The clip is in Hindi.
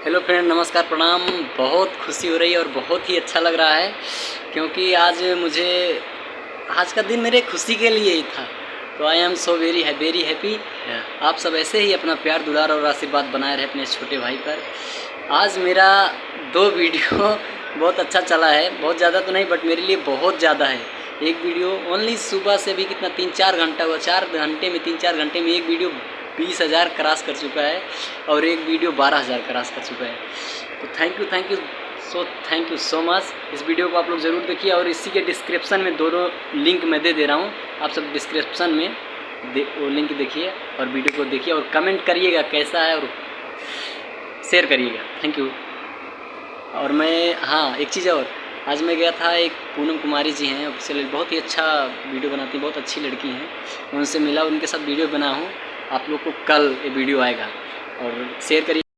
हेलो फ्रेंड, नमस्कार, प्रणाम। बहुत खुशी हो रही है और बहुत ही अच्छा लग रहा है क्योंकि आज का दिन मेरे खुशी के लिए ही था। तो I am so very happy. आप सब ऐसे ही अपना प्यार दुलार और आशीर्वाद बनाए रहे अपने छोटे भाई पर। आज मेरा 2 वीडियो बहुत अच्छा चला है, बहुत ज़्यादा तो नहीं बट मेरे लिए बहुत ज़्यादा है। एक वीडियो ओनली सुबह से भी कितना 3-4 घंटा हुआ, 4 घंटे में 3-4 घंटे में एक वीडियो 20,000 क्रॉस कर चुका है और एक वीडियो 12,000 क्रॉस कर चुका है। तो थैंक यू सो मच। इस वीडियो को आप लोग ज़रूर देखिए और इसी के डिस्क्रिप्शन में दोनों लिंक मैं दे रहा हूँ। आप सब डिस्क्रिप्शन में वो लिंक देखिए और वीडियो को देखिए और कमेंट करिएगा कैसा है और शेयर करिएगा। Thank you. और मैं एक चीज़ और, आज मैं गया था, एक पूनम कुमारी जी हैं ऑफिशियल, बहुत ही अच्छा वीडियो बनाती हैं, बहुत अच्छी लड़की हैं। मैं उनसे मिला, उनके साथ वीडियो बना हूँ। आप लोग को कल ये वीडियो आएगा और शेयर करिए।